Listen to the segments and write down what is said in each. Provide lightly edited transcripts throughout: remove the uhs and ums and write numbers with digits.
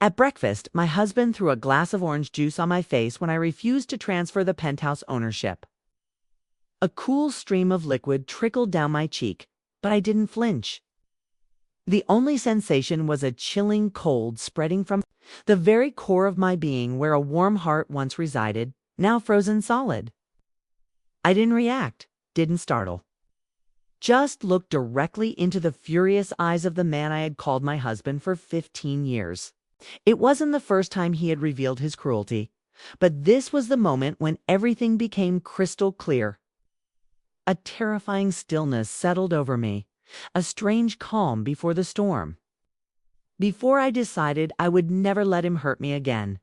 At breakfast, my husband threw a glass of orange juice on my face when I refused to transfer the penthouse ownership. A cool stream of liquid trickled down my cheek, but I didn't flinch. The only sensation was a chilling cold spreading from the very core of my being where a warm heart once resided, now frozen solid. I didn't react, didn't startle. Just looked directly into the furious eyes of the man I had called my husband for 15 years. It wasn't the first time he had revealed his cruelty, but this was the moment when everything became crystal clear. A terrifying stillness settled over me, a strange calm before the storm. Before I decided I would never let him hurt me again.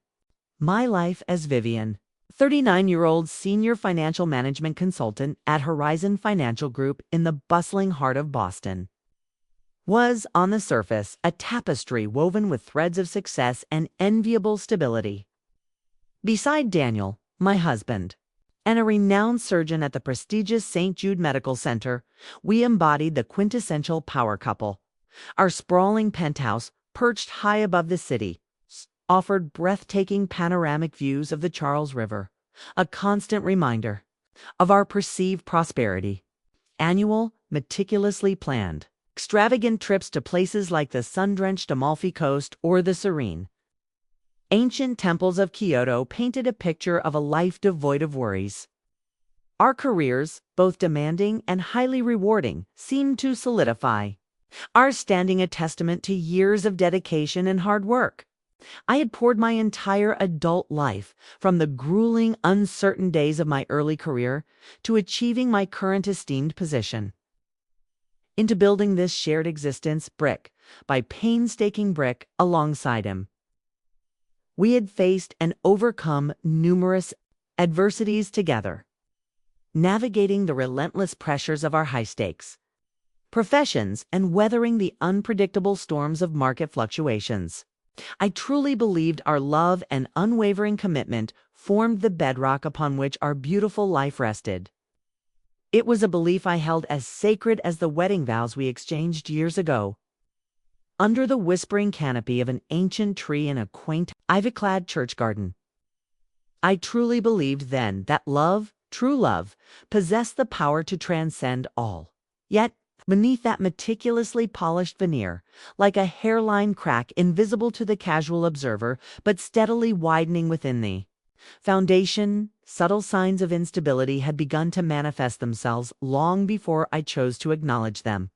My life as Vivian, 39-year-old senior financial management consultant at Horizon Financial Group in the bustling heart of Boston, was, on the surface, a tapestry woven with threads of success and enviable stability. Beside Daniel, my husband, and a renowned surgeon at the prestigious St. Jude Medical Center, we embodied the quintessential power couple. Our sprawling penthouse, perched high above the city, offered breathtaking panoramic views of the Charles River, a constant reminder of our perceived prosperity. Annual, meticulously planned, extravagant trips to places like the sun-drenched Amalfi Coast or the serene, ancient temples of Kyoto painted a picture of a life devoid of worries. Our careers, both demanding and highly rewarding, seemed to solidify, ours standing a testament to years of dedication and hard work. I had poured my entire adult life, from the grueling, uncertain days of my early career to achieving my current esteemed position, into building this shared existence brick by painstaking brick alongside him. We had faced and overcome numerous adversities together, navigating the relentless pressures of our high-stakes professions and weathering the unpredictable storms of market fluctuations. I truly believed our love and unwavering commitment formed the bedrock upon which our beautiful life rested. It was a belief I held as sacred as the wedding vows we exchanged years ago, under the whispering canopy of an ancient tree in a quaint, ivy-clad church garden. I truly believed then that love, true love, possessed the power to transcend all. Yet, beneath that meticulously polished veneer, like a hairline crack invisible to the casual observer but steadily widening within the foundation, subtle signs of instability had begun to manifest themselves long before I chose to acknowledge them.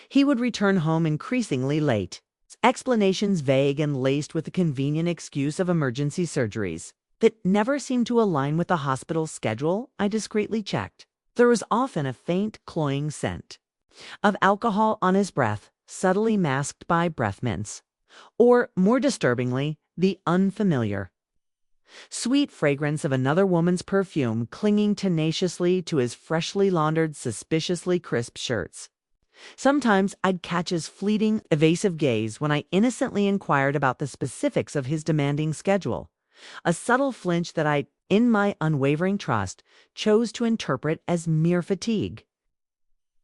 He would return home increasingly late, explanations vague and laced with the convenient excuse of emergency surgeries that never seemed to align with the hospital's schedule. I discreetly checked. There was often a faint, cloying scent of alcohol on his breath, subtly masked by breath mints, or, more disturbingly, the unfamiliar, sweet fragrance of another woman's perfume clinging tenaciously to his freshly laundered, suspiciously crisp shirts. Sometimes I'd catch his fleeting, evasive gaze when I innocently inquired about the specifics of his demanding schedule, a subtle flinch that I, in my unwavering trust, chose to interpret as mere fatigue.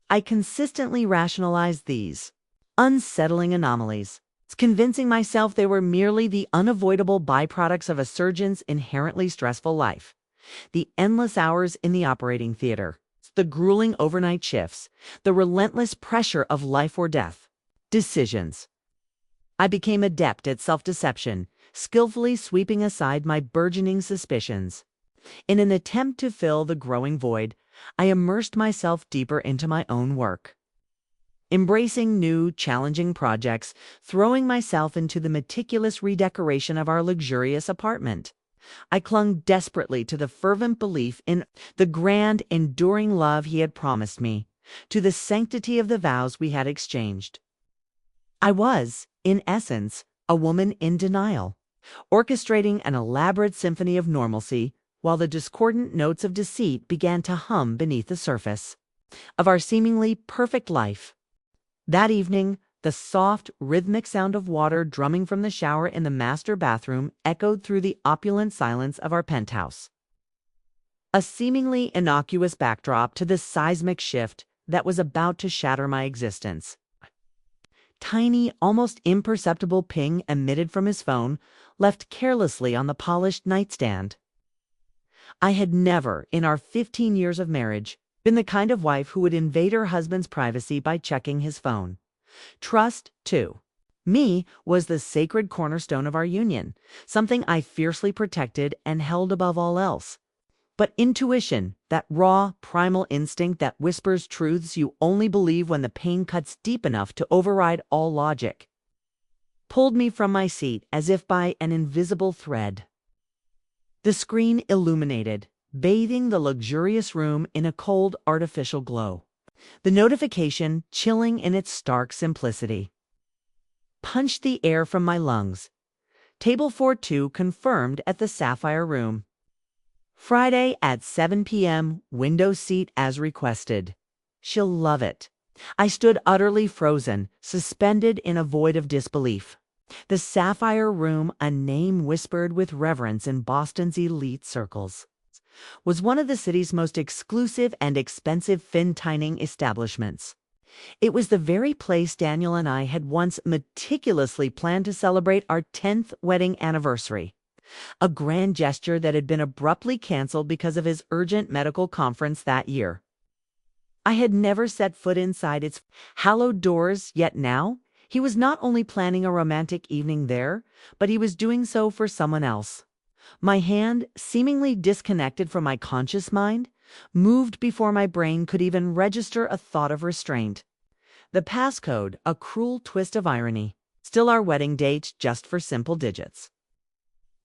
I consistently rationalized these unsettling anomalies, convincing myself they were merely the unavoidable byproducts of a surgeon's inherently stressful life. The endless hours in the operating theater, the grueling overnight shifts, the relentless pressure of life or death decisions. I became adept at self-deception, skillfully sweeping aside my burgeoning suspicions. In an attempt to fill the growing void, I immersed myself deeper into my own work, embracing new, challenging projects, throwing myself into the meticulous redecoration of our luxurious apartment. I clung desperately to the fervent belief in the grand, enduring love he had promised me, to the sanctity of the vows we had exchanged. I was, in essence, a woman in denial, orchestrating an elaborate symphony of normalcy while the discordant notes of deceit began to hum beneath the surface of our seemingly perfect life. That evening, the soft, rhythmic sound of water drumming from the shower in the master bathroom echoed through the opulent silence of our penthouse, a seemingly innocuous backdrop to the seismic shift that was about to shatter my existence. Tiny, almost imperceptible ping emitted from his phone, left carelessly on the polished nightstand. I had never, in our 15 years of marriage, been the kind of wife who would invade her husband's privacy by checking his phone. Trust, to me, was the sacred cornerstone of our union, something I fiercely protected and held above all else. But intuition, that raw, primal instinct that whispers truths you only believe when the pain cuts deep enough to override all logic, pulled me from my seat as if by an invisible thread. The screen illuminated, bathing the luxurious room in a cold, artificial glow. The notification, chilling in its stark simplicity, punched the air from my lungs. Table 4-2 confirmed at the Sapphire Room. Friday at 7 p.m., window seat as requested. She'll love it. I stood utterly frozen, suspended in a void of disbelief. The Sapphire Room, a name whispered with reverence in Boston's elite circles, was one of the city's most exclusive and expensive fin-tining establishments. It was the very place Daniel and I had once meticulously planned to celebrate our 10th wedding anniversary, a grand gesture that had been abruptly canceled because of his urgent medical conference that year. I had never set foot inside its hallowed doors, yet now he was not only planning a romantic evening there, but he was doing so for someone else. My hand, seemingly disconnected from my conscious mind, moved before my brain could even register a thought of restraint. The passcode, a cruel twist of irony. Still our wedding date, just for simple digits.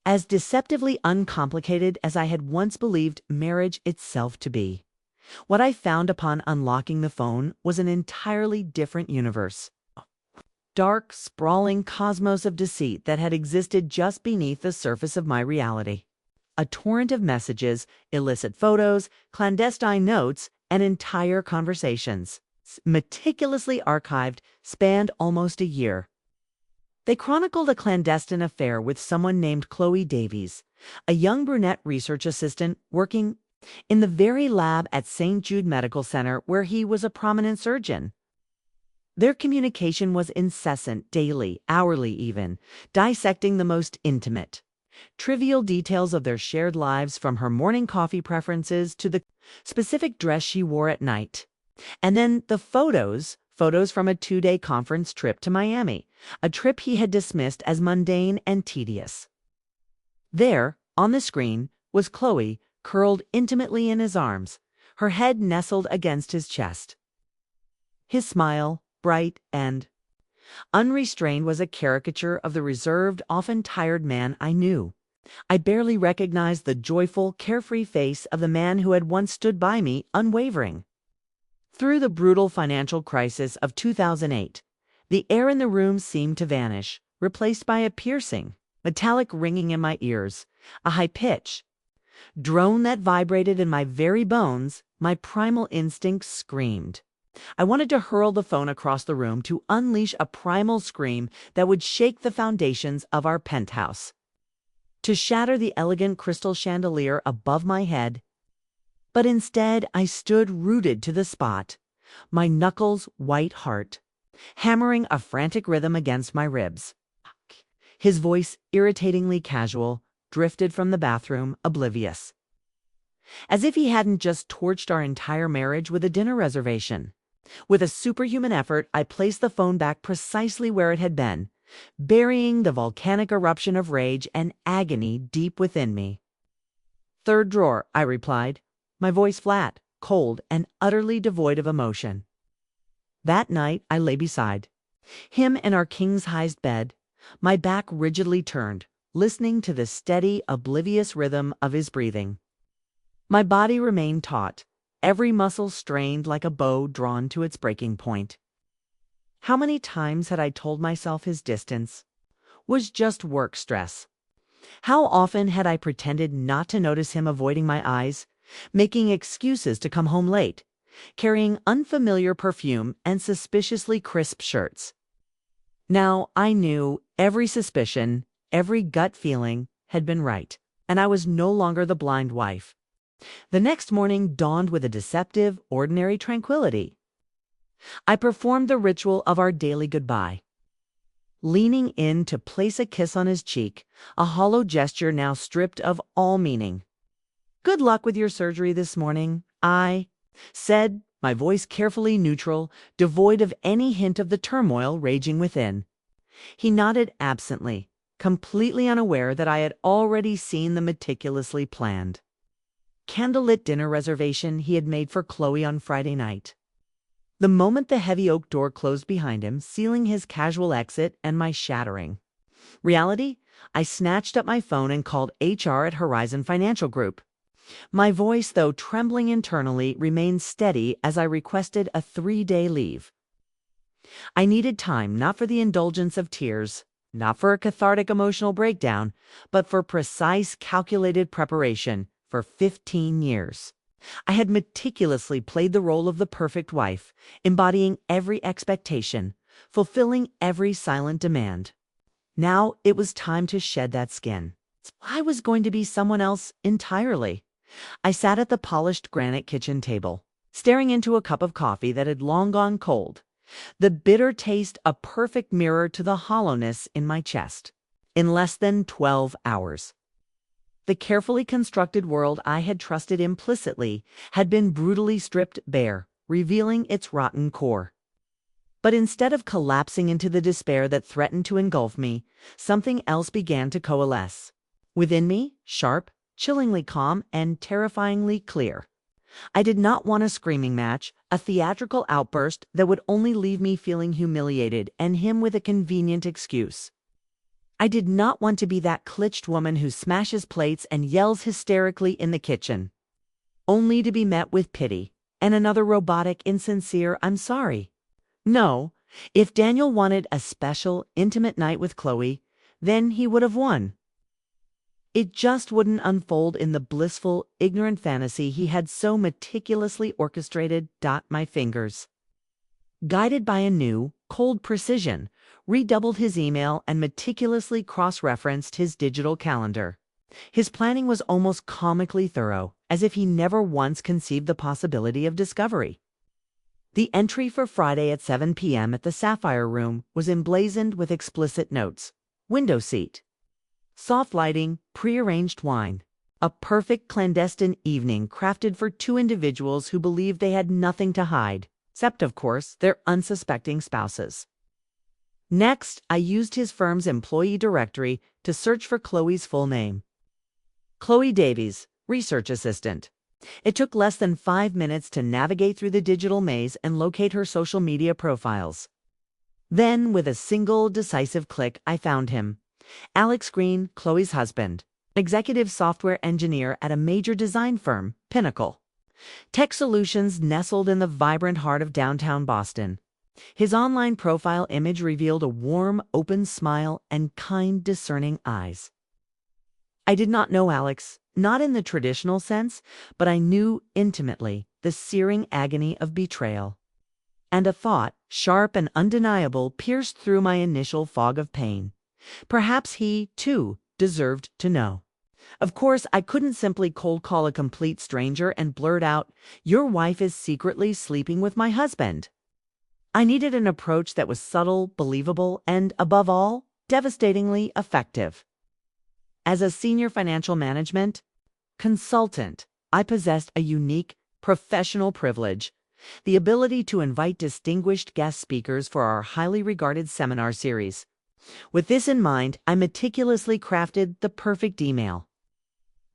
As deceptively uncomplicated as I had once believed marriage itself to be, what I found upon unlocking the phone was an entirely different universe. Dark, sprawling cosmos of deceit that had existed just beneath the surface of my reality. A torrent of messages, illicit photos, clandestine notes, and entire conversations, meticulously archived, spanned almost a year. They chronicled a clandestine affair with someone named Chloe Davies, a young brunette research assistant working in the very lab at St. Jude Medical Center where he was a prominent surgeon. Their communication was incessant, daily, hourly even, dissecting the most intimate, trivial details of their shared lives, from her morning coffee preferences to the specific dress she wore at night. And then the photos from a 2-day conference trip to Miami, a trip he had dismissed as mundane and tedious. There, on the screen, was Chloe, curled intimately in his arms, her head nestled against his chest. His smile, bright and unrestrained, was a caricature of the reserved, often tired man I knew. I barely recognized the joyful, carefree face of the man who had once stood by me, unwavering. Through the brutal financial crisis of 2008, the air in the room seemed to vanish, replaced by a piercing, metallic ringing in my ears, a high-pitched drone that vibrated in my very bones. My primal instinct screamed. I wanted to hurl the phone across the room, to unleash a primal scream that would shake the foundations of our penthouse, to shatter the elegant crystal chandelier above my head. But instead, I stood rooted to the spot, my knuckles white heart, hammering a frantic rhythm against my ribs. His voice, irritatingly casual, drifted from the bathroom, oblivious, as if he hadn't just torched our entire marriage with a dinner reservation. With a superhuman effort, I placed the phone back precisely where it had been, burying the volcanic eruption of rage and agony deep within me. "Third drawer," I replied, my voice flat, cold, and utterly devoid of emotion. That night, I lay beside him in our king-sized bed, my back rigidly turned, listening to the steady, oblivious rhythm of his breathing. My body remained taut, every muscle strained like a bow drawn to its breaking point. How many times had I told myself his distance was just work stress? How often had I pretended not to notice him avoiding my eyes, making excuses to come home late, carrying unfamiliar perfume and suspiciously crisp shirts? Now I knew every suspicion, every gut feeling had been right, and I was no longer the blind wife. The next morning dawned with a deceptive, ordinary tranquility. I performed the ritual of our daily goodbye. Leaning in to place a kiss on his cheek, a hollow gesture now stripped of all meaning. "Good luck with your surgery this morning," I said, my voice carefully neutral, devoid of any hint of the turmoil raging within. He nodded absently, completely unaware that I had already seen the meticulously planned candlelit dinner reservation he had made for Chloe on Friday night. The moment the heavy oak door closed behind him, sealing his casual exit and my shattering reality, I snatched up my phone and called HR at Horizon Financial Group. My voice, though trembling internally, remained steady as I requested a 3-day leave. I needed time not for the indulgence of tears, not for a cathartic emotional breakdown, but for precise, calculated preparation for 15 years. I had meticulously played the role of the perfect wife, embodying every expectation, fulfilling every silent demand. Now it was time to shed that skin. I was going to be someone else entirely. I sat at the polished granite kitchen table, staring into a cup of coffee that had long gone cold, the bitter taste a perfect mirror to the hollowness in my chest. In less than 12 hours. The carefully constructed world I had trusted implicitly had been brutally stripped bare, revealing its rotten core. But instead of collapsing into the despair that threatened to engulf me, something else began to coalesce. Within me, sharp, chillingly calm, and terrifyingly clear. I did not want a screaming match, a theatrical outburst that would only leave me feeling humiliated and him with a convenient excuse. I did not want to be that clitched woman who smashes plates and yells hysterically in the kitchen, only to be met with pity and another robotic, insincere "I'm sorry." No, if Daniel wanted a special, intimate night with Chloe, then he would have won. It just wouldn't unfold in the blissful, ignorant fantasy he had so meticulously orchestrated. My fingers, guided by a new, cold precision, redoubled his email and meticulously cross-referenced his digital calendar. His planning was almost comically thorough, as if he never once conceived the possibility of discovery. The entry for Friday at 7 p.m. at the Sapphire Room was emblazoned with explicit notes. Window seat. Soft lighting, pre-arranged wine. A perfect clandestine evening crafted for two individuals who believed they had nothing to hide, except, of course, their unsuspecting spouses. Next, I used his firm's employee directory to search for Chloe's full name. Chloe Davies, research assistant. It took less than 5 minutes to navigate through the digital maze and locate her social media profiles. Then, with a single decisive click, I found him. Alex Green, Chloe's husband, executive software engineer at a major design firm, Pinnacle Tech Solutions, nestled in the vibrant heart of downtown Boston. His online profile image revealed a warm, open smile and kind, discerning eyes. I did not know Alex, not in the traditional sense, but I knew intimately the searing agony of betrayal. And a thought, sharp and undeniable, pierced through my initial fog of pain. Perhaps he, too, deserved to know. Of course, I couldn't simply cold call a complete stranger and blurt out, "Your wife is secretly sleeping with my husband." I needed an approach that was subtle, believable, and, above all, devastatingly effective. As a senior financial management consultant, I possessed a unique professional privilege, the ability to invite distinguished guest speakers for our highly regarded seminar series. With this in mind, I meticulously crafted the perfect email.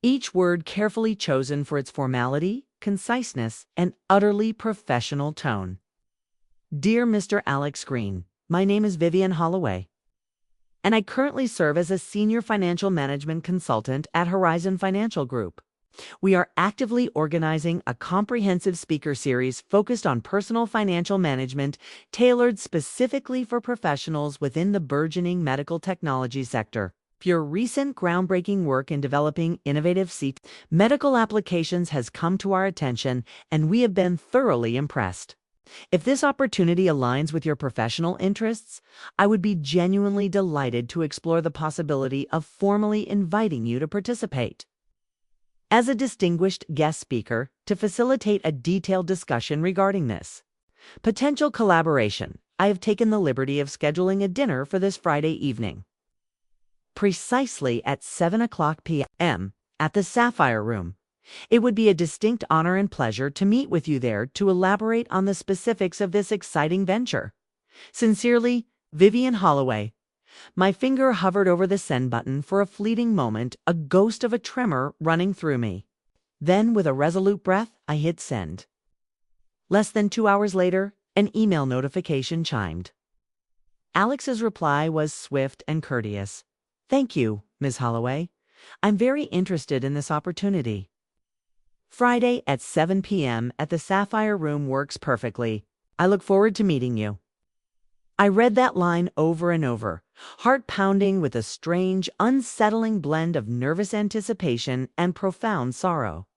Each word carefully chosen for its formality, conciseness, and utterly professional tone. Dear Mr. Alex Green, my name is Vivian Holloway, and I currently serve as a senior financial management consultant at Horizon Financial Group. We are actively organizing a comprehensive speaker series focused on personal financial management, tailored specifically for professionals within the burgeoning medical technology sector. Your recent groundbreaking work in developing innovative medical applications has come to our attention, and we have been thoroughly impressed. If this opportunity aligns with your professional interests, I would be genuinely delighted to explore the possibility of formally inviting you to participate as a distinguished guest speaker to facilitate a detailed discussion regarding this. Potential collaboration. I have taken the liberty of scheduling a dinner for this Friday evening. Precisely at 7 o'clock p.m. at the Sapphire Room. It would be a distinct honor and pleasure to meet with you there to elaborate on the specifics of this exciting venture. Sincerely, Vivian Holloway. My finger hovered over the send button for a fleeting moment, a ghost of a tremor running through me. Then, with a resolute breath, I hit send. Less than 2 hours later, an email notification chimed. Alex's reply was swift and courteous. Thank you, Ms. Holloway. I'm very interested in this opportunity. Friday at 7 p.m. at the Sapphire Room works perfectly. I look forward to meeting you. I read that line over and over, heart pounding with a strange, unsettling blend of nervous anticipation and profound sorrow.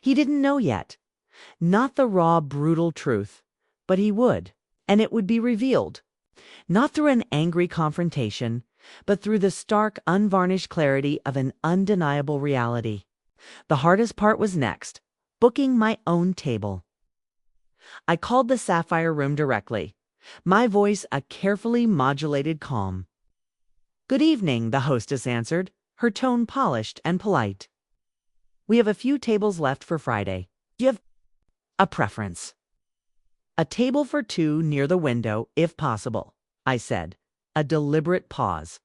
He didn't know yet. Not the raw, brutal truth, but he would, and it would be revealed. Not through an angry confrontation, but through the stark, unvarnished clarity of an undeniable reality. The hardest part was next, booking my own table. I called the Sapphire Room directly, my voice a carefully modulated calm. Good evening, the hostess answered, her tone polished and polite. We have a few tables left for Friday. Do you have a preference? A table for two near the window, if possible, I said, a deliberate pause.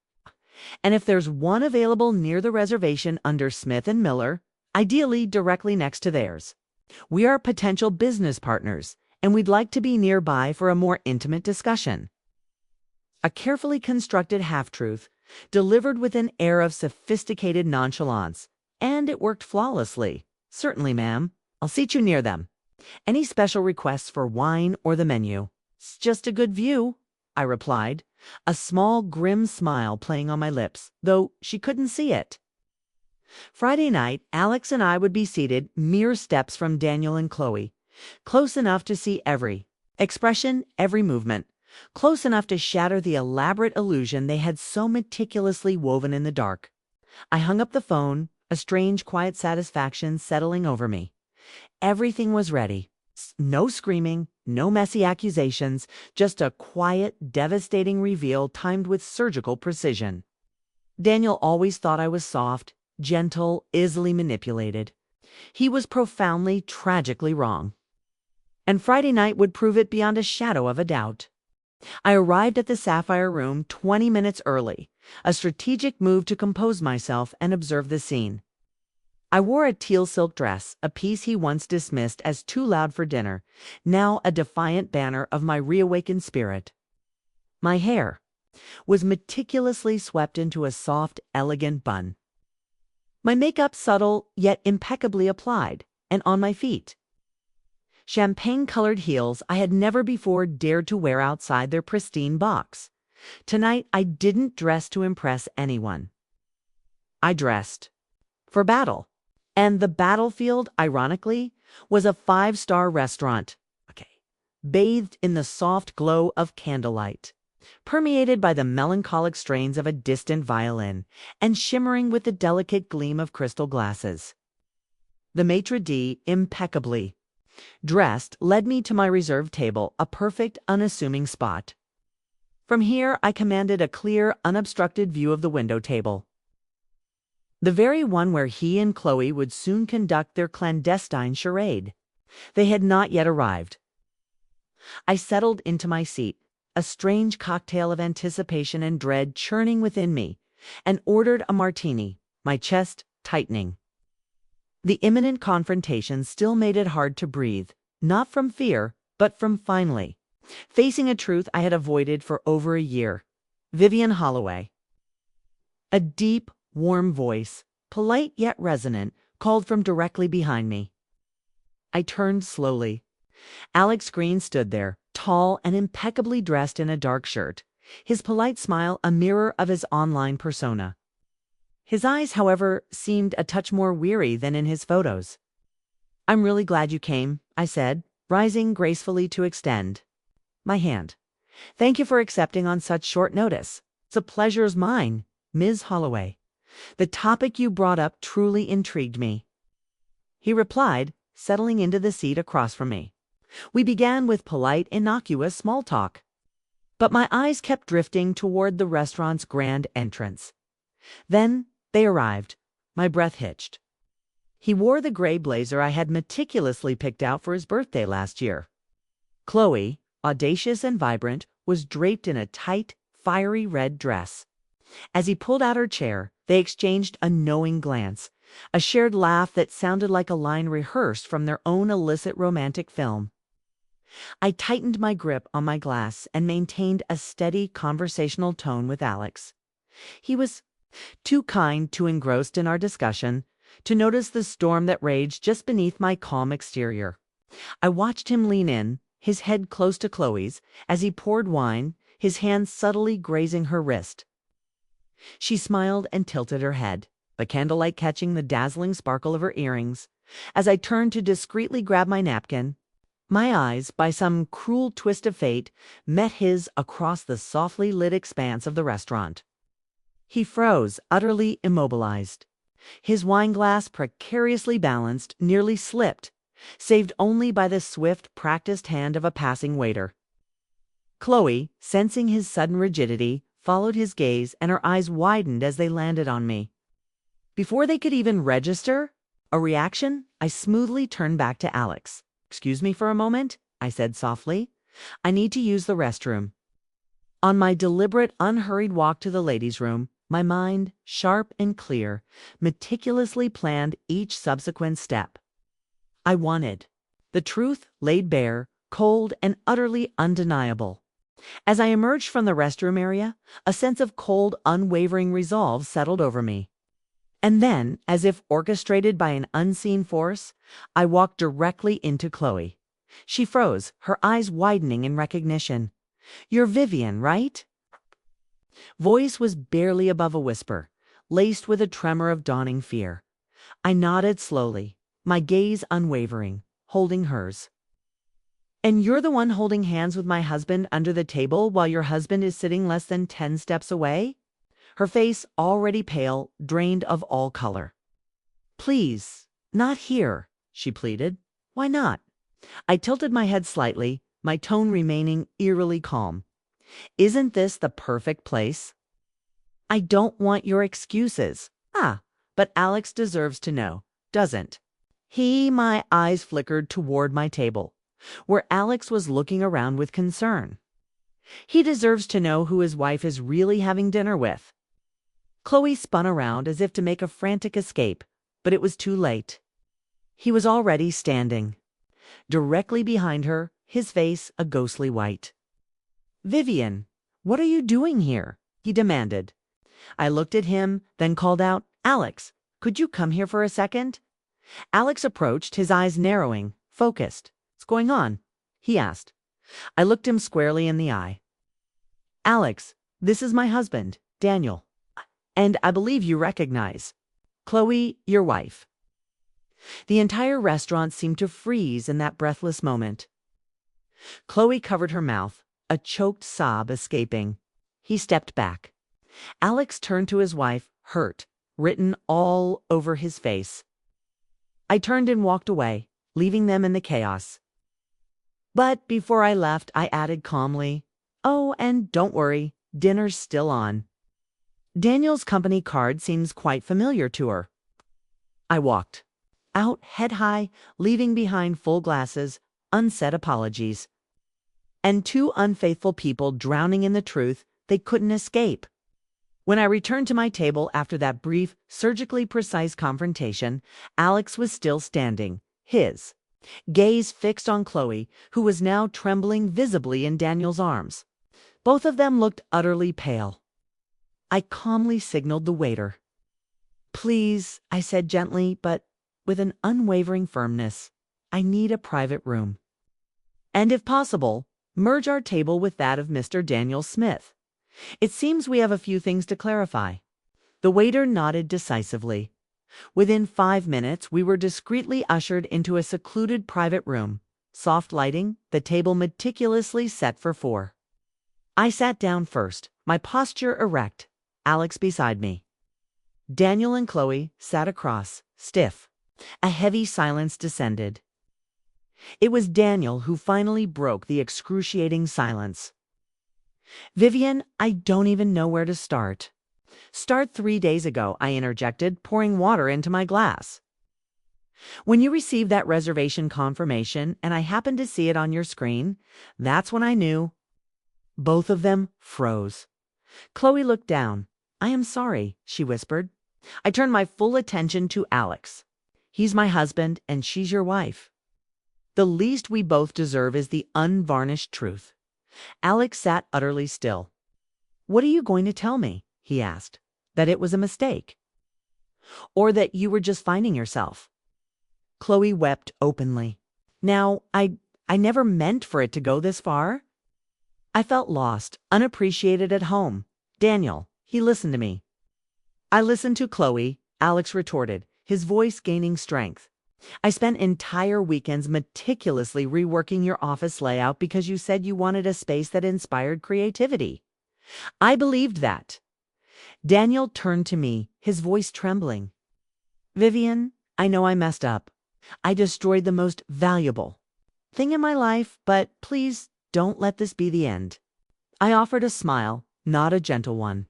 And if there's one available near the reservation under Smith and Miller, ideally directly next to theirs. We are potential business partners, and we'd like to be nearby for a more intimate discussion. A carefully constructed half-truth, delivered with an air of sophisticated nonchalance, and it worked flawlessly. Certainly, ma'am. I'll seat you near them. Any special requests for wine or the menu? It's just a good view, I replied, a small grim smile playing on my lips, though she couldn't see it. Friday night, Alex and I would be seated mere steps from Daniel and Chloe, close enough to see every expression, every movement, close enough to shatter the elaborate illusion they had so meticulously woven in the dark. I hung up the phone, a strange, quiet satisfaction settling over me. Everything was ready. No screaming, no messy accusations, just a quiet, devastating reveal timed with surgical precision. Daniel always thought I was soft, gentle, easily manipulated. He was profoundly, tragically wrong. And Friday night would prove it beyond a shadow of a doubt. I arrived at the Sapphire Room 20 minutes early, a strategic move to compose myself and observe the scene. I wore a teal silk dress, a piece he once dismissed as too loud for dinner, now a defiant banner of my reawakened spirit. My hair was meticulously swept into a soft, elegant bun. My makeup subtle yet impeccably applied, and on my feet. Champagne-colored heels I had never before dared to wear outside their pristine box. Tonight I didn't dress to impress anyone. I dressed for battle. And the battlefield, ironically, was a 5-star restaurant, bathed in the soft glow of candlelight, permeated by the melancholic strains of a distant violin, and shimmering with the delicate gleam of crystal glasses. The maitre d', impeccably dressed, led me to my reserved table, a perfect, unassuming spot. From here I commanded a clear, unobstructed view of the window table. The very one where he and Chloe would soon conduct their clandestine charade. They had not yet arrived. I settled into my seat, a strange cocktail of anticipation and dread churning within me, and ordered a martini, my chest tightening. The imminent confrontation still made it hard to breathe, not from fear, but from finally facing a truth I had avoided for over a year. Vivian Holloway. A deep, warm voice, polite yet resonant, called from directly behind me. I turned slowly. Alex Green stood there, tall and impeccably dressed in a dark shirt, his polite smile a mirror of his online persona. His eyes, however, seemed a touch more weary than in his photos. "I'm really glad you came," I said, rising gracefully to extend my hand. "Thank you for accepting on such short notice. The pleasure's mine, Ms. Holloway. The topic you brought up truly intrigued me," he replied, settling into the seat across from me. We began with polite, innocuous small talk, but my eyes kept drifting toward the restaurant's grand entrance. Then they arrived. My breath hitched. He wore the gray blazer I had meticulously picked out for his birthday last year. Chloe, audacious and vibrant, was draped in a tight, fiery red dress. As he pulled out her chair, they exchanged a knowing glance, a shared laugh that sounded like a line rehearsed from their own illicit romantic film. I tightened my grip on my glass and maintained a steady conversational tone with Alex. He was too kind, too engrossed in our discussion, to notice the storm that raged just beneath my calm exterior. I watched him lean in, his head close to Chloe's, as he poured wine, his hand subtly grazing her wrist. She smiled and tilted her head, the candlelight catching the dazzling sparkle of her earrings. As I turned to discreetly grab my napkin, my eyes, by some cruel twist of fate, met his across the softly lit expanse of the restaurant. He froze, utterly immobilized. His wineglass, precariously balanced, nearly slipped, saved only by the swift, practiced hand of a passing waiter. Chloe, sensing his sudden rigidity, followed his gaze, and her eyes widened as they landed on me. Before they could even register a reaction, I smoothly turned back to Alex. "Excuse me for a moment," I said softly. "I need to use the restroom." On my deliberate, unhurried walk to the ladies' room, my mind, sharp and clear, meticulously planned each subsequent step. I wanted the truth laid bare, cold and utterly undeniable. As I emerged from the restroom area, a sense of cold, unwavering resolve settled over me. And then, as if orchestrated by an unseen force, I walked directly into Chloe. She froze, her eyes widening in recognition. "You're Vivian, right?" Voice was barely above a whisper, laced with a tremor of dawning fear. I nodded slowly, my gaze unwavering, holding hers. "And you're the one holding hands with my husband under the table while your husband is sitting less than 10 steps away?" Her face, already pale, drained of all color. "Please, not here," she pleaded. "Why not?" I tilted my head slightly, my tone remaining eerily calm. "Isn't this the perfect place?" "I don't want your excuses." But Alex deserves to know, doesn't he?" My eyes flickered toward my table, where Alex was looking around with concern. "He deserves to know who his wife is really having dinner with." Chloe spun around as if to make a frantic escape, but it was too late. He was already standing directly behind her, his face a ghostly white. "Vivian, what are you doing here?" he demanded. I looked at him, then called out, "Alex, could you come here for a second?" Alex approached, his eyes narrowing, focused. "What's going on?" he asked. I looked him squarely in the eye. "Alex, this is my husband, Daniel. And I believe you recognize Chloe, your wife." The entire restaurant seemed to freeze in that breathless moment. Chloe covered her mouth, a choked sob escaping. He stepped back. Alex turned to his wife, hurt, written all over his face. I turned and walked away, leaving them in the chaos. But before I left, I added calmly, "Oh, and don't worry, dinner's still on. Daniel's company card seems quite familiar to her." I walked out head high, leaving behind full glasses, unsaid apologies, and two unfaithful people drowning in the truth they couldn't escape. When I returned to my table after that brief, surgically precise confrontation, Alex was still standing, his gaze fixed on Chloe, who was now trembling visibly in Daniel's arms. Both of them looked utterly pale. I calmly signaled the waiter. "Please," I said gently, but with an unwavering firmness, "I need a private room. And if possible, merge our table with that of Mr. Daniel Smith. It seems we have a few things to clarify." The waiter nodded decisively. Within 5 minutes, we were discreetly ushered into a secluded private room, soft lighting, the table meticulously set for 4. I sat down first, my posture erect, Alex beside me. Daniel and Chloe sat across, stiff. A heavy silence descended. It was Daniel who finally broke the excruciating silence. Vivian, I don't even know where to start. Start 3 days ago, I interjected, pouring water into my glass. When you received that reservation confirmation and I happened to see it on your screen, that's when I knew. Both of them froze. Chloe looked down. I am sorry, she whispered. I turned my full attention to Alex. He's my husband and she's your wife. The least we both deserve is the unvarnished truth. Alex sat utterly still. What are you going to tell me? He asked. That it was a mistake? Or that you were just finding yourself? Chloe wept openly. Now, I never meant for it to go this far. I felt lost, unappreciated at home. Daniel, he listened to me. I listened to Chloe, Alex retorted, his voice gaining strength. I spent entire weekends meticulously reworking your office layout because you said you wanted a space that inspired creativity. I believed that. Daniel turned to me, his voice trembling. Vivian, I know I messed up. I destroyed the most valuable thing in my life, but please don't let this be the end. I offered a smile, not a gentle one,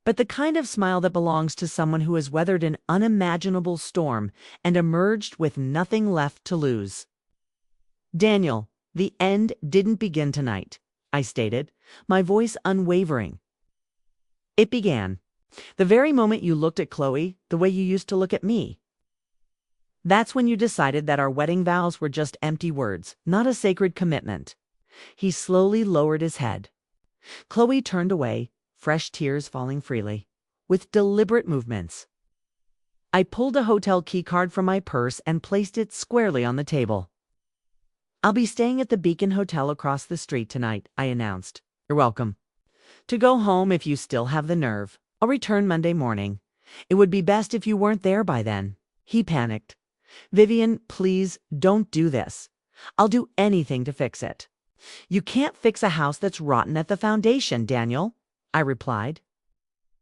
but the kind of smile that belongs to someone who has weathered an unimaginable storm and emerged with nothing left to lose. Daniel, the end didn't begin tonight, I stated, my voice unwavering. It began the very moment you looked at Chloe the way you used to look at me. That's when you decided that our wedding vows were just empty words, not a sacred commitment. He slowly lowered his head. Chloe turned away, fresh tears falling freely, with deliberate movements. I pulled a hotel keycard from my purse and placed it squarely on the table. I'll be staying at the Beacon Hotel across the street tonight, I announced. You're welcome to go home if you still have the nerve. I'll return Monday morning. It would be best if you weren't there by then. He panicked. Vivian, please don't do this. I'll do anything to fix it. You can't fix a house that's rotten at the foundation, Daniel, I replied.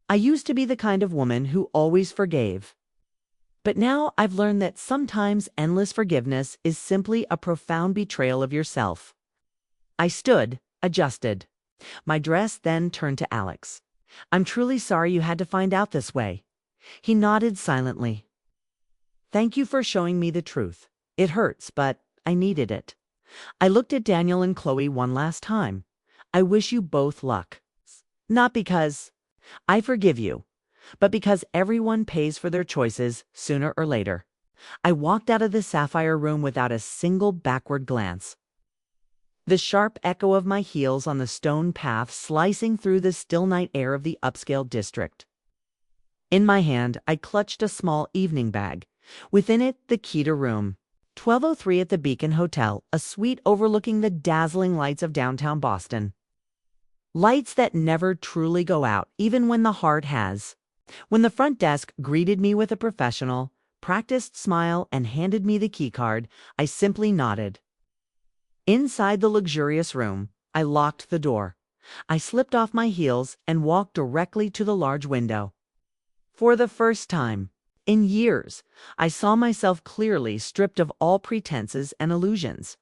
I used to be the kind of woman who always forgave. But now I've learned that sometimes endless forgiveness is simply a profound betrayal of yourself. I stood, adjusted. My dress then turned to Alex. I'm truly sorry you had to find out this way. He nodded silently. Thank you for showing me the truth. It hurts, but I needed it. I looked at Daniel and Chloe one last time. I wish you both luck. Not because I forgive you, but because everyone pays for their choices sooner or later. I walked out of the sapphire room without a single backward glance. The sharp echo of my heels on the stone path slicing through the still night air of the upscale district. In my hand, I clutched a small evening bag. Within it, the key to room 1203 at the Beacon Hotel, a suite overlooking the dazzling lights of downtown Boston. Lights that never truly go out, even when the heart has. When the front desk greeted me with a professional, practiced smile and handed me the key card, I simply nodded. Inside the luxurious room, I locked the door. I slipped off my heels and walked directly to the large window. For the first time in years, I saw myself clearly, stripped of all pretenses and illusions.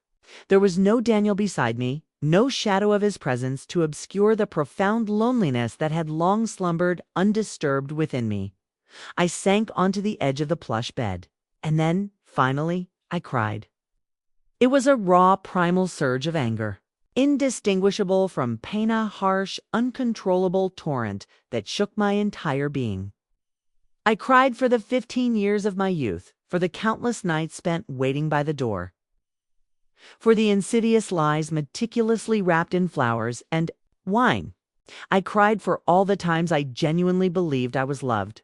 There was no Daniel beside me, no shadow of his presence to obscure the profound loneliness that had long slumbered undisturbed within me. I sank onto the edge of the plush bed, and then, finally, I cried. It was a raw, primal surge of anger, indistinguishable from pain, a harsh, uncontrollable torrent that shook my entire being. I cried for the 15 years of my youth, for the countless nights spent waiting by the door, for the insidious lies meticulously wrapped in flowers and wine. I cried for all the times I genuinely believed I was loved,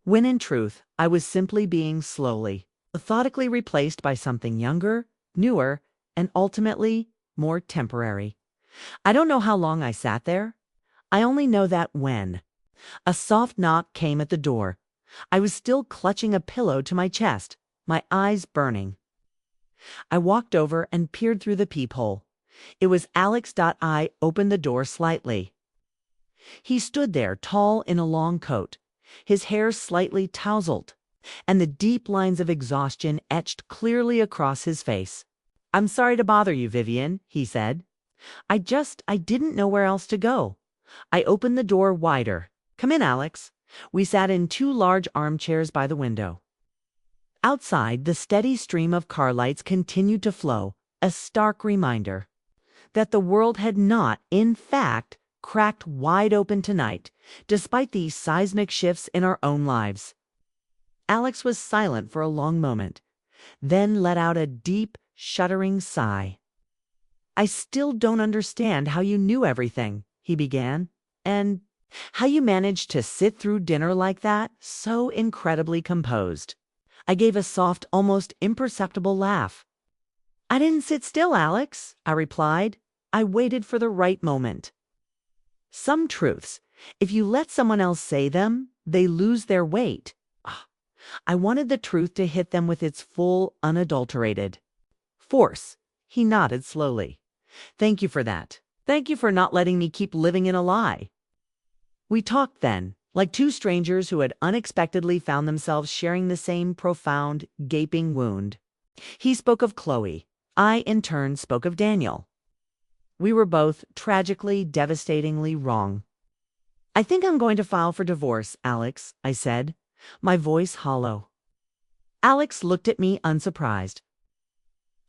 when in truth I was simply being slowly, methodically replaced by something younger, newer, and ultimately more temporary. I don't know how long I sat there. I only know that when a soft knock came at the door, I was still clutching a pillow to my chest, my eyes burning. I walked over and peered through the peephole. It was Alex. I opened the door slightly. He stood there, tall in a long coat, his hair slightly tousled, and the deep lines of exhaustion etched clearly across his face. "I'm sorry to bother you, Vivian," he said. I didn't know where else to go." I opened the door wider. "Come in, Alex." We sat in two large armchairs by the window. Outside, the steady stream of car lights continued to flow, a stark reminder that the world had not, in fact, cracked wide open tonight, despite these seismic shifts in our own lives. Alex was silent for a long moment, then let out a deep, shuddering sigh. "I still don't understand how you knew everything," he began, "and how you managed to sit through dinner like that, so incredibly composed." I gave a soft, almost imperceptible laugh. "I didn't sit still, Alex," I replied. "I waited for the right moment." Some truths, if you let someone else say them, they lose their weight. I wanted the truth to hit them with its full, unadulterated force. He nodded slowly. "Thank you for that. Thank you for not letting me keep living in a lie." We talked then, like two strangers who had unexpectedly found themselves sharing the same profound, gaping wound. He spoke of Chloe. I, in turn, spoke of Daniel. We were both tragically, devastatingly wrong. "I think I'm going to file for divorce, Alex," I said, my voice hollow. Alex looked at me unsurprised.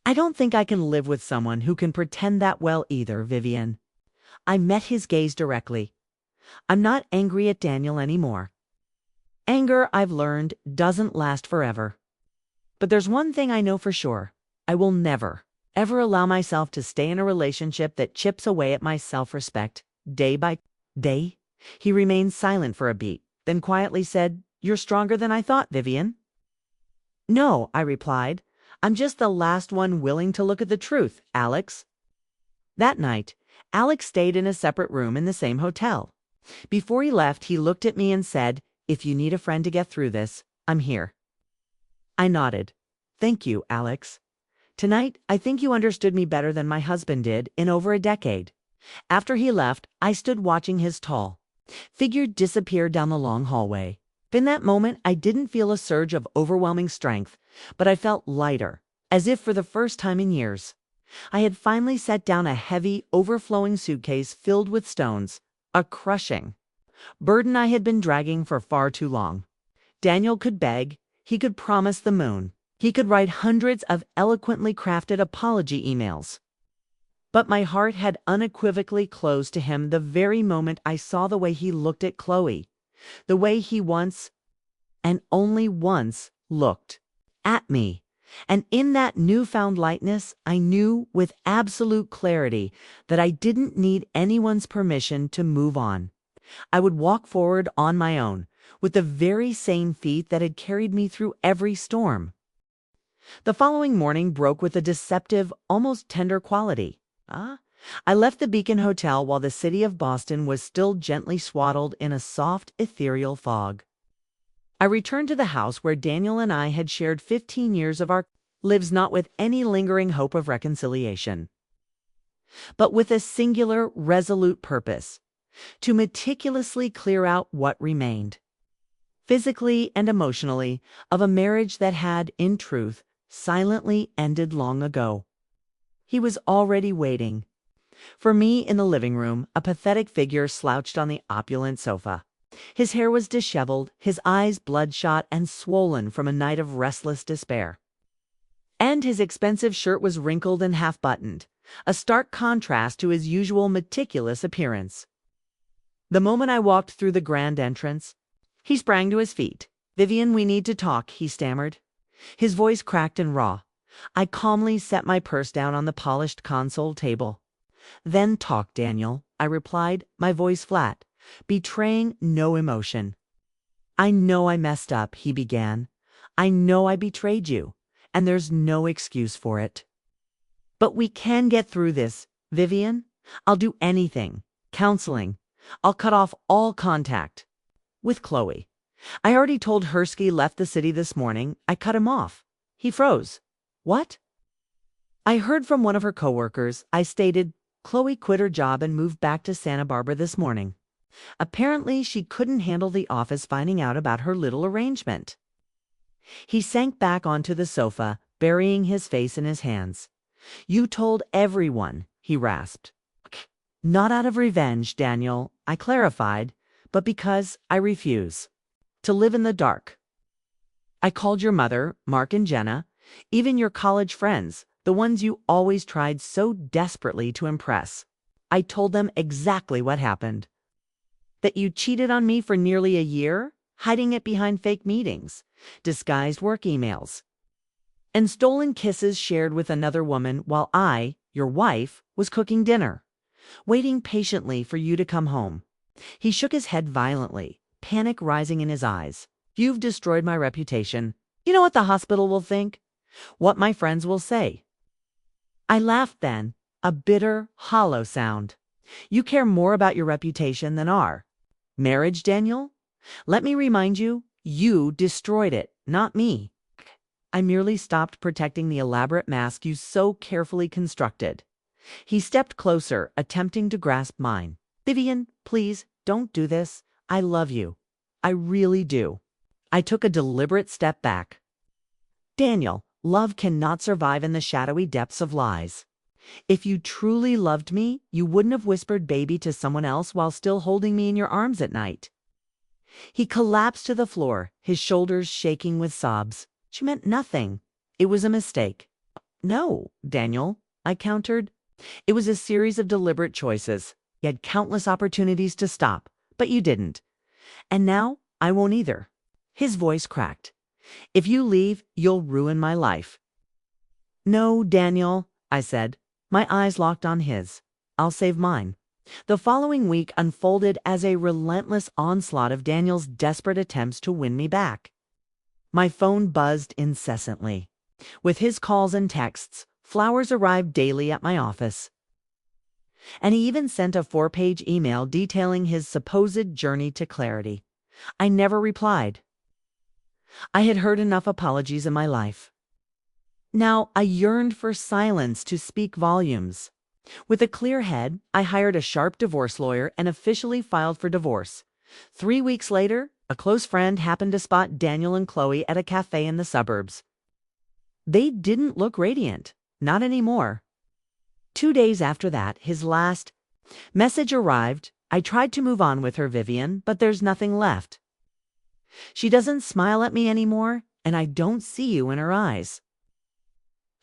"I don't think I can live with someone who can pretend that well either, Vivian." I met his gaze directly. "I'm not angry at Daniel anymore. Anger, I've learned, doesn't last forever. But there's one thing I know for sure. I will never, ever allow myself to stay in a relationship that chips away at my self-respect, day by day." He remained silent for a beat, then quietly said, "You're stronger than I thought, Vivian." "No," I replied. "I'm just the last one willing to look at the truth, Alex." That night, Alex stayed in a separate room in the same hotel. Before he left, he looked at me and said, "If you need a friend to get through this, I'm here." I nodded. "Thank you, Alex. Tonight, I think you understood me better than my husband did in over a decade." After he left, I stood watching his tall figure disappear down the long hallway. In that moment, I didn't feel a surge of overwhelming strength, but I felt lighter, as if for the first time in years. I had finally set down a heavy, overflowing suitcase filled with stones, a crushing burden I had been dragging for far too long. Daniel could beg, he could promise the moon, he could write hundreds of eloquently crafted apology emails. But my heart had unequivocally closed to him the very moment I saw the way he looked at Chloe, the way he once, and only once, looked at me. And in that newfound lightness, I knew with absolute clarity that I didn't need anyone's permission to move on. I would walk forward on my own, with the very same feet that had carried me through every storm. The following morning broke with a deceptive, almost tender quality. I left the Beacon Hotel while the city of Boston was still gently swaddled in a soft, ethereal fog. I returned to the house where Daniel and I had shared 15 years of our lives, not with any lingering hope of reconciliation, but with a singular, resolute purpose: to meticulously clear out what remained, physically and emotionally, of a marriage that had, in truth, silently ended long ago. He was already waiting for me in the living room, a pathetic figure slouched on the opulent sofa. His hair was disheveled, his eyes bloodshot and swollen from a night of restless despair. And his expensive shirt was wrinkled and half-buttoned, a stark contrast to his usual meticulous appearance. The moment I walked through the grand entrance, he sprang to his feet. "Vivian, we need to talk," he stammered. His voice cracked and raw. I calmly set my purse down on the polished console table. "Then talk, Daniel," I replied, my voice flat, betraying no emotion. "I know I messed up," he began. "I know I betrayed you, and there's no excuse for it. But we can get through this, Vivian. I'll do anything. Counseling. I'll cut off all contact with Chloe. I already told Hersky left the city this morning. I cut him off." He froze. "What?" "I heard from one of her coworkers," I stated. "Chloe quit her job and moved back to Santa Barbara this morning. Apparently, she couldn't handle the office finding out about her little arrangement." He sank back onto the sofa, burying his face in his hands. You told everyone, he rasped. Not out of revenge, Daniel, I clarified, but because I refuse to live in the dark. I called your mother, Mark and Jenna, even your college friends, the ones you always tried so desperately to impress. I told them exactly what happened. That you cheated on me for nearly a year, hiding it behind fake meetings, disguised work emails, and stolen kisses shared with another woman while I, your wife, was cooking dinner, waiting patiently for you to come home. He shook his head violently, panic rising in his eyes. You've destroyed my reputation. You know what the hospital will think? What my friends will say? I laughed then, a bitter, hollow sound. You care more about your reputation than our marriage, Daniel? Let me remind you, you destroyed it, not me. I merely stopped protecting the elaborate mask you so carefully constructed. He stepped closer, attempting to grasp mine. Vivian, please, don't do this. I love you. I really do. I took a deliberate step back. Daniel, love cannot survive in the shadowy depths of lies. If you truly loved me, you wouldn't have whispered baby to someone else while still holding me in your arms at night. He collapsed to the floor, his shoulders shaking with sobs. She meant nothing. It was a mistake. No, Daniel, I countered. It was a series of deliberate choices. You had countless opportunities to stop, but you didn't. And now I won't either. His voice cracked. If you leave, you'll ruin my life. No, Daniel, I said, my eyes locked on his. I'll save mine. The following week unfolded as a relentless onslaught of Daniel's desperate attempts to win me back. My phone buzzed incessantly. With his calls and texts, flowers arrived daily at my office. And he even sent a 4-page email detailing his supposed journey to clarity. I never replied. I had heard enough apologies in my life. Now I yearned for silence to speak volumes. With a clear head, I hired a sharp divorce lawyer and officially filed for divorce. 3 weeks later, a close friend happened to spot Daniel and Chloe at a cafe in the suburbs. They didn't look radiant, not anymore. 2 days after that, his last message arrived. I tried to move on with her, Vivian, but there's nothing left. She doesn't smile at me anymore, and I don't see you in her eyes.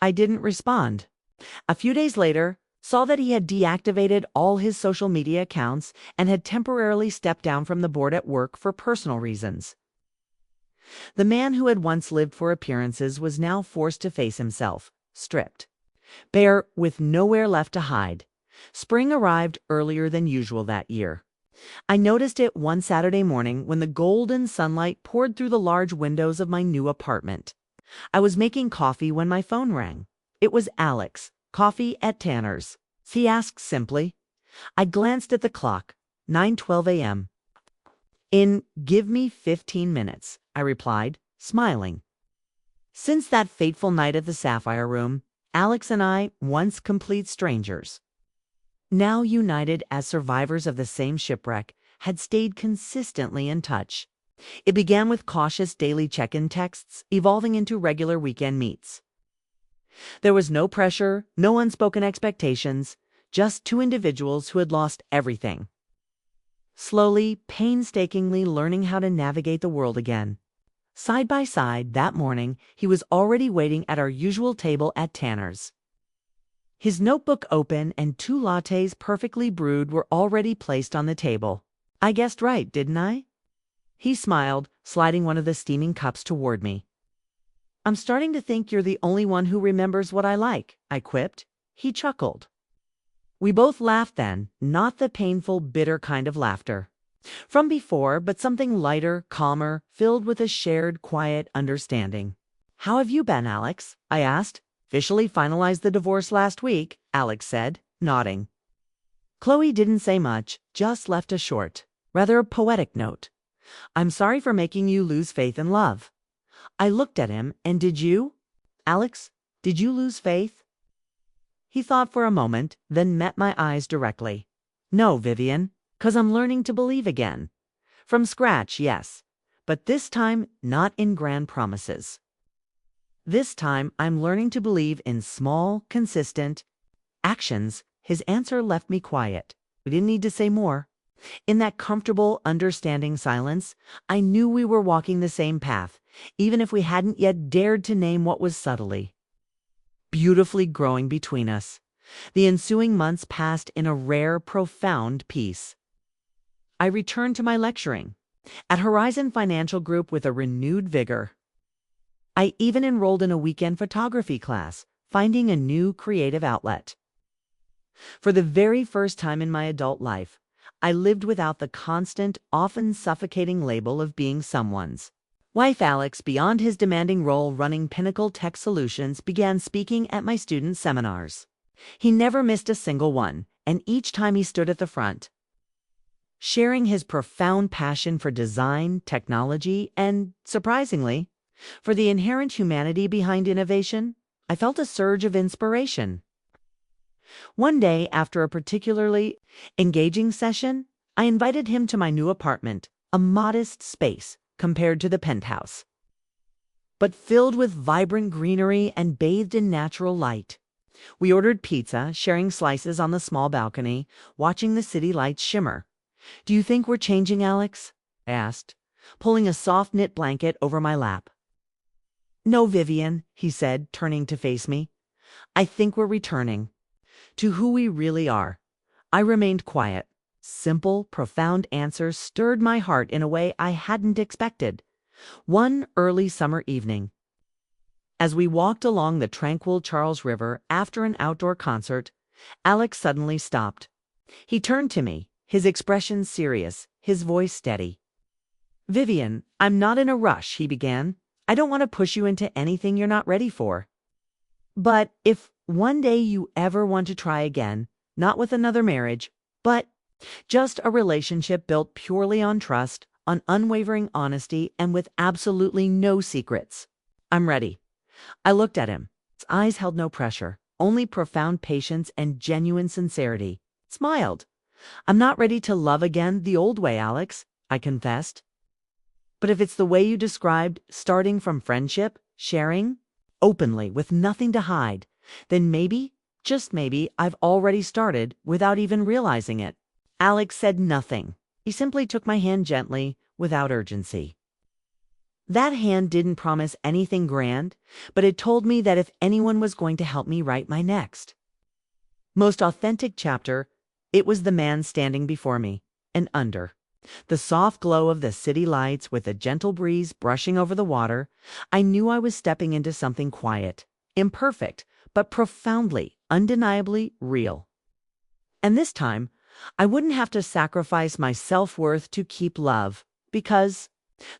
I didn't respond. A few days later, saw that he had deactivated all his social media accounts and had temporarily stepped down from the board at work for personal reasons. The man who had once lived for appearances was now forced to face himself, stripped, bare, with nowhere left to hide. Spring arrived earlier than usual that year. I noticed it one Saturday morning when the golden sunlight poured through the large windows of my new apartment. I was making coffee when my phone rang. It was Alex, coffee at Tanner's. He asked simply. I glanced at the clock, 9:12 a.m. Give me 15 minutes, I replied, smiling. Since that fateful night at the Sapphire Room, Alex and I, once complete strangers, now united as survivors of the same shipwreck, had stayed consistently in touch. It began with cautious daily check-in texts, evolving into regular weekend meets. There was no pressure, no unspoken expectations, just two individuals who had lost everything. Slowly, painstakingly learning how to navigate the world again. Side by side, that morning, he was already waiting at our usual table at Tanner's. His notebook open and 2 lattes perfectly brewed were already placed on the table. I guessed right, didn't I? He smiled, sliding one of the steaming cups toward me. I'm starting to think you're the only one who remembers what I like, I quipped. He chuckled. We both laughed then, not the painful, bitter kind of laughter from before, but something lighter, calmer, filled with a shared, quiet understanding. How have you been, Alex? I asked. Officially finalized the divorce last week, Alex said, nodding. Chloe didn't say much, just left a short, rather poetic note. I'm sorry for making you lose faith in love. I looked at him, and did you? Alex, did you lose faith? He thought for a moment, then met my eyes directly. No, Vivian, 'cause I'm learning to believe again. From scratch, yes, but this time not in grand promises. This time I'm learning to believe in small, consistent actions. His answer left me quiet. We didn't need to say more. In that comfortable, understanding silence, I knew we were walking the same path, even if we hadn't yet dared to name what was subtly, beautifully growing between us. The ensuing months passed in a rare, profound peace. I returned to my lecturing at Horizon Financial Group with a renewed vigor. I even enrolled in a weekend photography class, finding a new creative outlet. For the very first time in my adult life, I lived without the constant, often suffocating label of being someone's wife. Alex, beyond his demanding role running Pinnacle Tech Solutions, began speaking at my student seminars. He never missed a single one, and each time he stood at the front, sharing his profound passion for design, technology, and, surprisingly, for the inherent humanity behind innovation, I felt a surge of inspiration. One day, after a particularly engaging session, I invited him to my new apartment, a modest space compared to the penthouse, but filled with vibrant greenery and bathed in natural light. We ordered pizza, sharing slices on the small balcony, watching the city lights shimmer. "Do you think we're changing, Alex?" I asked, pulling a soft knit blanket over my lap. "No, Vivian," he said, turning to face me. "I think we're returning to who we really are." I remained quiet. Simple, profound answers stirred my heart in a way I hadn't expected. One early summer evening, as we walked along the tranquil Charles River after an outdoor concert, Alex suddenly stopped. He turned to me, his expression serious, his voice steady. "Vivian, I'm not in a rush," he began. "I don't want to push you into anything you're not ready for. But if one day you ever want to try again, not with another marriage, but just a relationship built purely on trust, on unwavering honesty, and with absolutely no secrets, I'm ready." I looked at him. His eyes held no pressure, only profound patience and genuine sincerity. Smiled. "I'm not ready to love again the old way, Alex," I confessed. "But if it's the way you described, starting from friendship, sharing openly with nothing to hide, then maybe, just maybe, I've already started without even realizing it." Alex said nothing. He simply took my hand gently, without urgency. That hand didn't promise anything grand, but it told me that if anyone was going to help me write my next, most authentic chapter, it was the man standing before me. And under the soft glow of the city lights, with a gentle breeze brushing over the water, I knew I was stepping into something quiet, imperfect, but profoundly, undeniably real. And this time, I wouldn't have to sacrifice my self-worth to keep love, because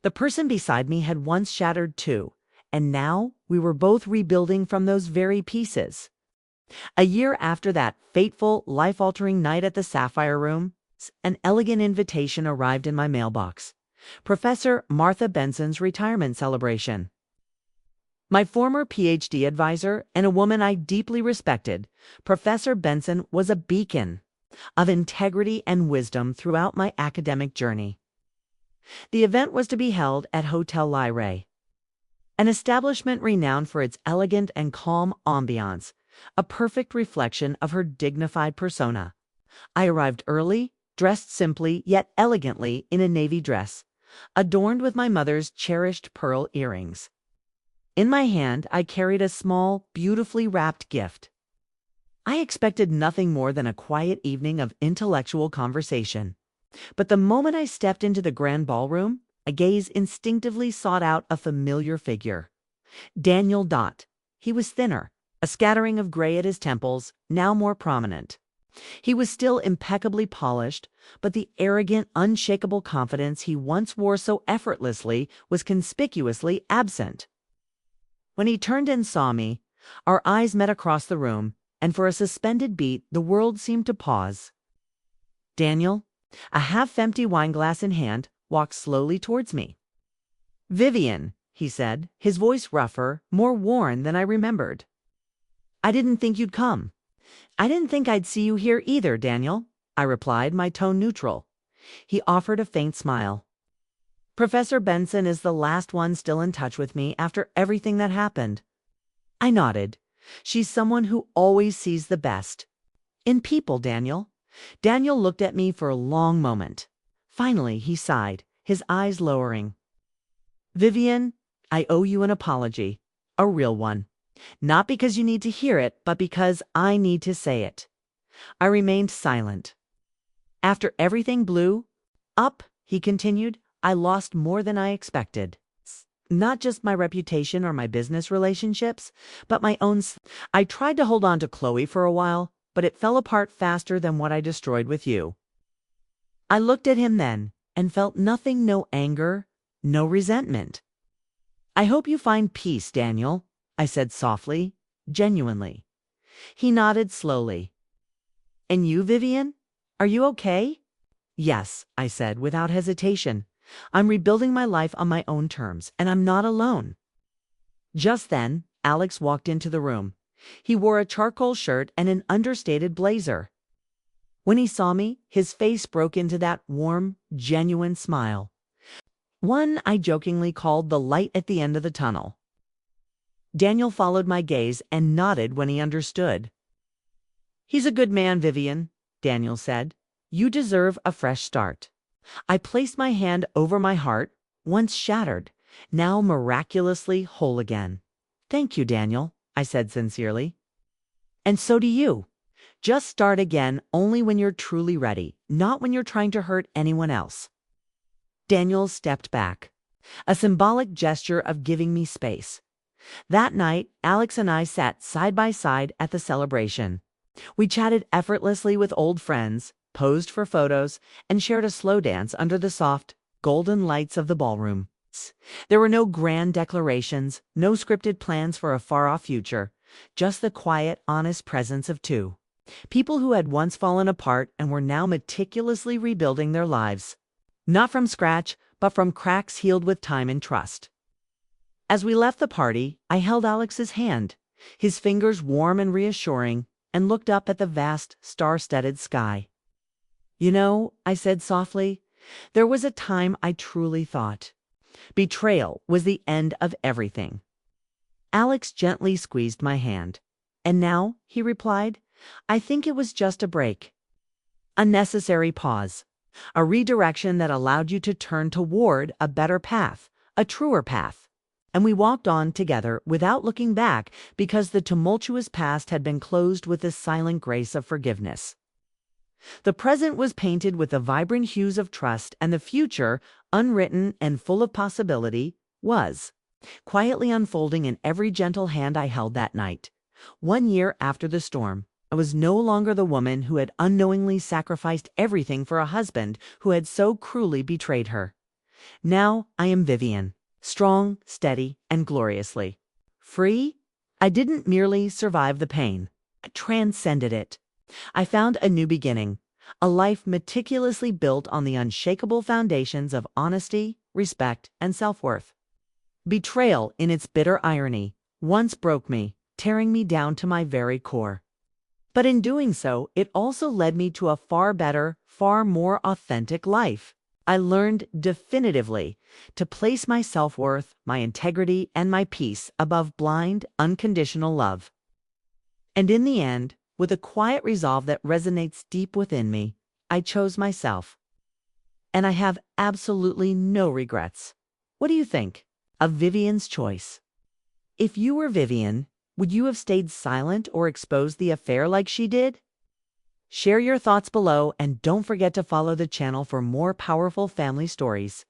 the person beside me had once shattered too, and now we were both rebuilding from those very pieces. A year after that fateful, life-altering night at the Sapphire Room, an elegant invitation arrived in my mailbox. Professor Martha Benson's retirement celebration. My former PhD advisor and a woman I deeply respected, Professor Benson was a beacon of integrity and wisdom throughout my academic journey. The event was to be held at Hotel Lyrae, an establishment renowned for its elegant and calm ambiance, a perfect reflection of her dignified persona. I arrived early, dressed simply yet elegantly in a navy dress, adorned with my mother's cherished pearl earrings. In my hand, I carried a small, beautifully wrapped gift. I expected nothing more than a quiet evening of intellectual conversation. But the moment I stepped into the grand ballroom, a gaze instinctively sought out a familiar figure. Daniel Dott. He was thinner, a scattering of gray at his temples, now more prominent. He was still impeccably polished, but the arrogant, unshakable confidence he once wore so effortlessly was conspicuously absent. When he turned and saw me, our eyes met across the room, and for a suspended beat, the world seemed to pause. Daniel, a half-empty wineglass in hand, walked slowly towards me. "Vivian," he said, his voice rougher, more worn than I remembered. "I didn't think you'd come." "I didn't think I'd see you here either, Daniel," I replied, my tone neutral. He offered a faint smile. Professor Benson is the last one still in touch with me after everything that happened. I nodded. She's someone who always sees the best in people, Daniel. Daniel looked at me for a long moment. Finally, he sighed, his eyes lowering. Vivian, I owe you an apology. A real one. Not because you need to hear it, but because I need to say it. I remained silent. After everything blew up, he continued, I lost more than I expected. Not just my reputation or my business relationships, but my own. I tried to hold on to Chloe for a while, but it fell apart faster than what I destroyed with you. I looked at him then and felt nothing, no anger, no resentment. I hope you find peace, Daniel, I said softly, genuinely. He nodded slowly. And you, Vivian? Are you okay? Yes, I said without hesitation. I'm rebuilding my life on my own terms, and I'm not alone. Just then, Alex walked into the room. He wore a charcoal shirt and an understated blazer. When he saw me, his face broke into that warm, genuine smile. One I jokingly called the light at the end of the tunnel. Daniel followed my gaze and nodded when he understood. He's a good man, Vivian, Daniel said. You deserve a fresh start. I placed my hand over my heart, once shattered, now miraculously whole again. Thank you, Daniel, I said sincerely. And so do you. Just start again only when you're truly ready, not when you're trying to hurt anyone else. Daniel stepped back, a symbolic gesture of giving me space. That night, Alex and I sat side by side at the celebration. We chatted effortlessly with old friends, posed for photos, and shared a slow dance under the soft, golden lights of the ballroom. There were no grand declarations, no scripted plans for a far-off future, just the quiet, honest presence of two people who had once fallen apart and were now meticulously rebuilding their lives. Not from scratch, but from cracks healed with time and trust. As we left the party, I held Alex's hand, his fingers warm and reassuring, and looked up at the vast, star-studded sky. You know, I said softly, there was a time I truly thought betrayal was the end of everything. Alex gently squeezed my hand. And now, he replied, I think it was just a break. A necessary pause. A redirection that allowed you to turn toward a better path, a truer path. And we walked on together without looking back because the tumultuous past had been closed with the silent grace of forgiveness. The present was painted with the vibrant hues of trust, and the future, unwritten and full of possibility, was quietly unfolding in every gentle hand I held that night. 1 year after the storm, I was no longer the woman who had unknowingly sacrificed everything for a husband who had so cruelly betrayed her. Now I am Vivian, strong, steady, and gloriously free. I didn't merely survive the pain. I transcended it. I found a new beginning, a life meticulously built on the unshakable foundations of honesty, respect, and self-worth. Betrayal, in its bitter irony, once broke me, tearing me down to my very core. But in doing so, it also led me to a far better, far more authentic life. I learned definitively to place my self-worth, my integrity, and my peace above blind, unconditional love. And in the end, with a quiet resolve that resonates deep within me, I chose myself. And I have absolutely no regrets. What do you think of Vivian's choice? If you were Vivian, would you have stayed silent or exposed the affair like she did? Share your thoughts below and don't forget to follow the channel for more powerful family stories.